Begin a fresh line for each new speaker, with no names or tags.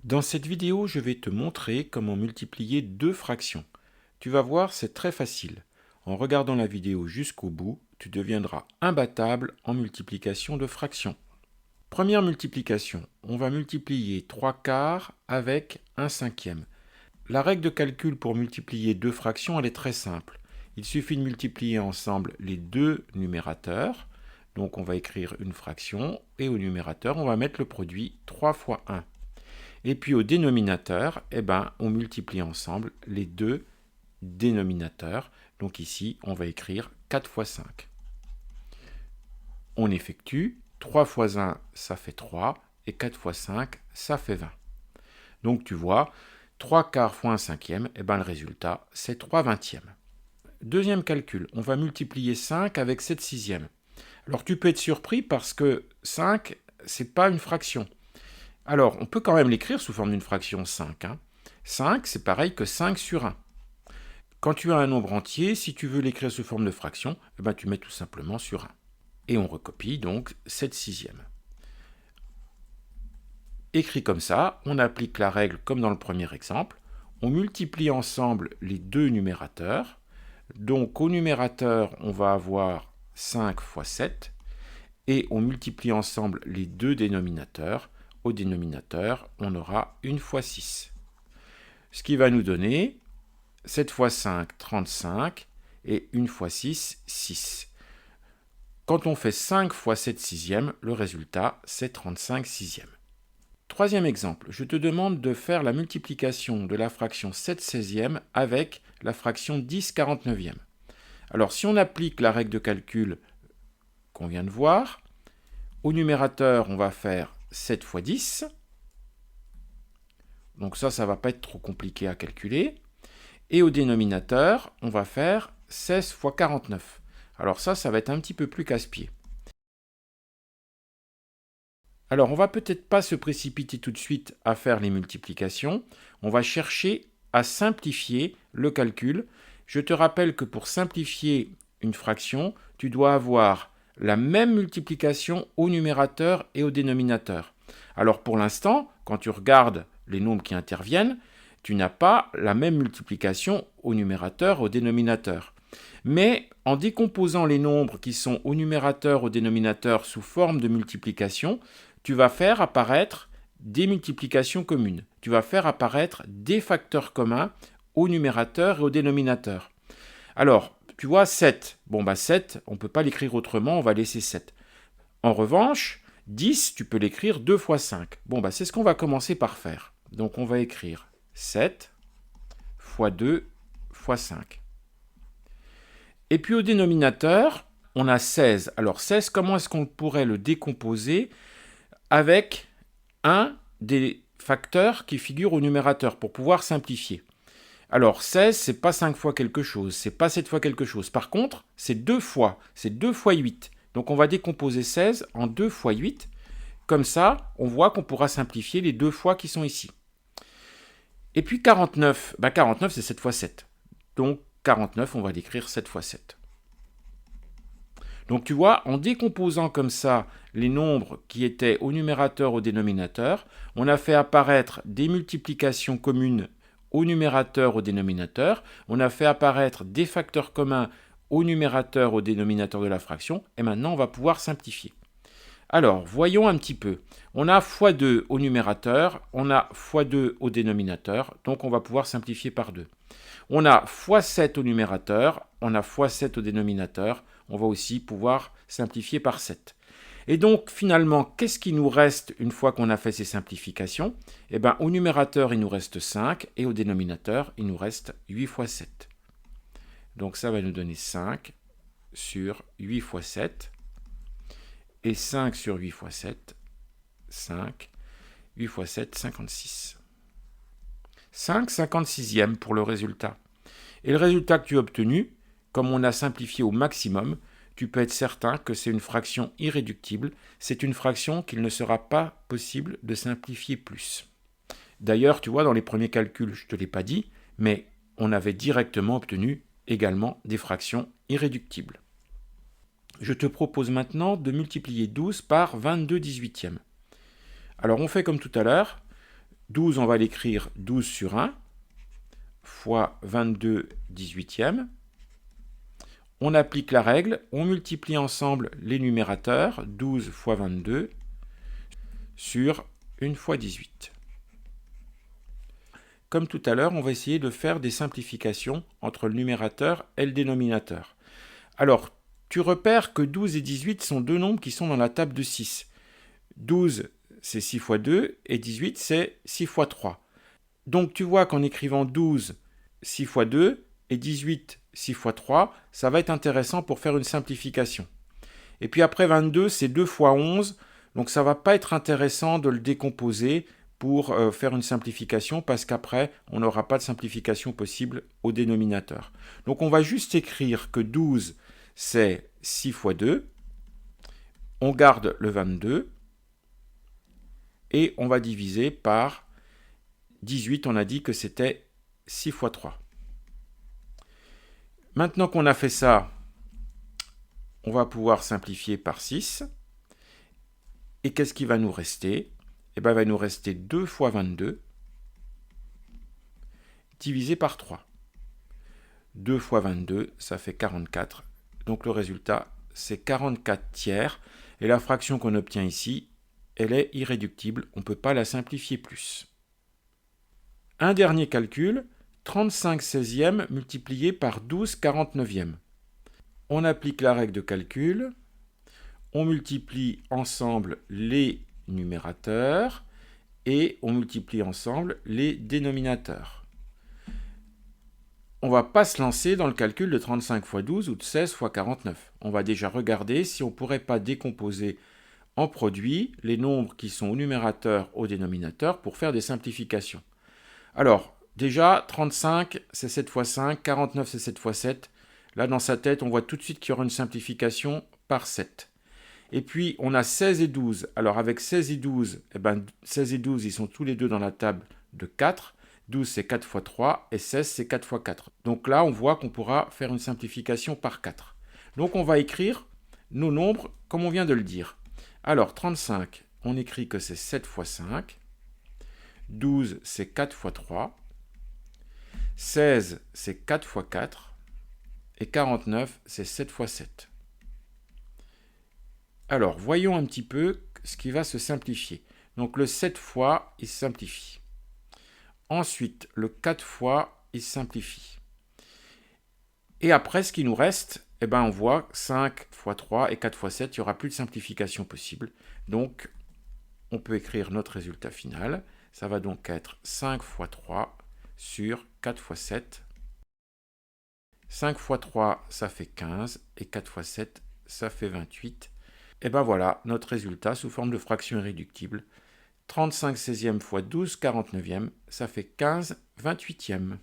Dans cette vidéo, je vais te montrer comment multiplier deux fractions. Tu vas voir, c'est très facile. En regardant la vidéo jusqu'au bout, tu deviendras imbattable en multiplication de fractions. Première multiplication, on va multiplier 3/4 avec 1/5. La règle de calcul pour multiplier deux fractions, elle est très simple. Il suffit de multiplier ensemble les deux numérateurs. Donc on va écrire une fraction et au numérateur, on va mettre le produit 3 fois 1. Et puis au dénominateur, on multiplie ensemble les deux dénominateurs. Donc ici, on va écrire 4 fois 5. On effectue. 3 fois 1, ça fait 3. Et 4 fois 5, ça fait 20. Donc tu vois, 3/4 fois 1/5, le résultat, c'est 3/20. Deuxième calcul, on va multiplier 5 avec 7/6. Alors tu peux être surpris parce que 5, ce n'est pas une fraction. Alors, on peut quand même l'écrire sous forme d'une fraction 5. 5, c'est pareil que 5 sur 1. Quand tu as un nombre entier, si tu veux l'écrire sous forme de fraction, tu mets tout simplement sur 1. Et on recopie donc 7/6. Écrit comme ça, on applique la règle comme dans le premier exemple. On multiplie ensemble les deux numérateurs. Donc au numérateur, on va avoir 5 fois 7. Et on multiplie ensemble les deux dénominateurs. Au dénominateur, on aura 1 fois 6. Ce qui va nous donner 7 fois 5, 35, et 1 fois 6, 6. Quand on fait 5 fois 7/6, le résultat, c'est 35/6. Troisième exemple, je te demande de faire la multiplication de la fraction 7/16 avec la fraction 10/49. Alors, si on applique la règle de calcul qu'on vient de voir, au numérateur, on va faire 7 fois 10. Donc ça ne va pas être trop compliqué à calculer. Et au dénominateur, on va faire 16 fois 49. Alors ça va être un petit peu plus casse-pied. Alors, on va peut-être pas se précipiter tout de suite à faire les multiplications. On va chercher à simplifier le calcul. Je te rappelle que pour simplifier une fraction, tu dois avoir la même multiplication au numérateur et au dénominateur. Alors pour l'instant, quand tu regardes les nombres qui interviennent, tu n'as pas la même multiplication au numérateur et au dénominateur. Mais en décomposant les nombres qui sont au numérateur et au dénominateur sous forme de multiplication, tu vas faire apparaître des multiplications communes. Tu vas faire apparaître des facteurs communs au numérateur et au dénominateur. Alors, tu vois, 7. 7, on ne peut pas l'écrire autrement, on va laisser 7. En revanche, 10, tu peux l'écrire 2 fois 5. C'est ce qu'on va commencer par faire. Donc, on va écrire 7 fois 2 fois 5. Et puis au dénominateur, on a 16. Alors 16, comment est-ce qu'on pourrait le décomposer avec un des facteurs qui figurent au numérateur pour pouvoir simplifier? Alors 16, c'est pas 5 fois quelque chose, c'est pas 7 fois quelque chose. Par contre, c'est 2 fois, c'est 2 fois 8. Donc on va décomposer 16 en 2 fois 8. Comme ça, on voit qu'on pourra simplifier les 2 fois qui sont ici. Et puis 49, 49 c'est 7 fois 7. Donc 49, on va l'écrire 7 fois 7. Donc tu vois, en décomposant comme ça les nombres qui étaient au numérateur, au dénominateur, on a fait apparaître des multiplications communes au numérateur, au dénominateur, on a fait apparaître des facteurs communs au numérateur, au dénominateur de la fraction, et maintenant on va pouvoir simplifier. Alors, voyons un petit peu. On a x2 au numérateur, on a x2 au dénominateur, donc on va pouvoir simplifier par 2. On a x7 au numérateur, on a x7 au dénominateur, on va aussi pouvoir simplifier par 7. Et donc, finalement, qu'est-ce qui nous reste une fois qu'on a fait ces simplifications? Au numérateur, il nous reste 5, et au dénominateur, il nous reste 8 fois 7. Donc, ça va nous donner 5 sur 8 fois 7. Et 5 sur 8 fois 7, 5. 8 fois 7, 56. 5 56e pour le résultat. Et le résultat que tu as obtenu, comme on a simplifié au maximum, tu peux être certain que c'est une fraction irréductible. C'est une fraction qu'il ne sera pas possible de simplifier plus. D'ailleurs, tu vois, dans les premiers calculs, je ne te l'ai pas dit, mais on avait directement obtenu également des fractions irréductibles. Je te propose maintenant de multiplier 12 par 22/18. Alors on fait comme tout à l'heure. 12, on va l'écrire 12 sur 1, fois 22 18e. On applique la règle, on multiplie ensemble les numérateurs, 12 fois 22, sur 1 fois 18. Comme tout à l'heure, on va essayer de faire des simplifications entre le numérateur et le dénominateur. Alors, tu repères que 12 et 18 sont deux nombres qui sont dans la table de 6. 12, c'est 6 fois 2, et 18, c'est 6 fois 3. Donc, tu vois qu'en écrivant 12, 6 fois 2, et 18, 6 fois 3, ça va être intéressant pour faire une simplification. Et puis après 22, c'est 2 fois 11, donc ça ne va pas être intéressant de le décomposer pour faire une simplification, parce qu'après, on n'aura pas de simplification possible au dénominateur. Donc on va juste écrire que 12, c'est 6 fois 2, on garde le 22, et on va diviser par 18, on a dit que c'était 6 fois 3. Maintenant qu'on a fait ça, on va pouvoir simplifier par 6. Et qu'est-ce qui va nous rester? Eh bien, il va nous rester 2 fois 22 divisé par 3. 2 fois 22, ça fait 44. Donc le résultat, c'est 44 tiers. Et la fraction qu'on obtient ici, elle est irréductible. On ne peut pas la simplifier plus. Un dernier calcul, 35 16e multiplié par 12 49e. On applique la règle de calcul. On multiplie ensemble les numérateurs et on multiplie ensemble les dénominateurs. On ne va pas se lancer dans le calcul de 35 fois 12 ou de 16 fois 49. On va déjà regarder si on ne pourrait pas décomposer en produit les nombres qui sont au numérateur, au dénominateur pour faire des simplifications. Alors, déjà, 35, c'est 7 fois 5, 49, c'est 7 fois 7. Là, dans sa tête, on voit tout de suite qu'il y aura une simplification par 7. Et puis, on a 16 et 12. Alors, avec 16 et 12, 16 et 12, ils sont tous les deux dans la table de 4. 12, c'est 4 fois 3, et 16, c'est 4 fois 4. Donc là, on voit qu'on pourra faire une simplification par 4. Donc, on va écrire nos nombres comme on vient de le dire. Alors, 35, on écrit que c'est 7 fois 5. 12, c'est 4 fois 3. 16, c'est 4 fois 4. Et 49, c'est 7 fois 7. Alors, voyons un petit peu ce qui va se simplifier. Donc, le 7 fois, il se simplifie. Ensuite, le 4 fois, il se simplifie. Et après, ce qui nous reste, on voit 5 fois 3 et 4 fois 7, il n'y aura plus de simplification possible. Donc, on peut écrire notre résultat final. Ça va donc être 5 fois 3 sur 4 fois 7. 5 fois 3, ça fait 15, et 4 fois 7, ça fait 28. Et voilà notre résultat sous forme de fraction irréductible. 35 16e fois 12 49e, ça fait 15 28e.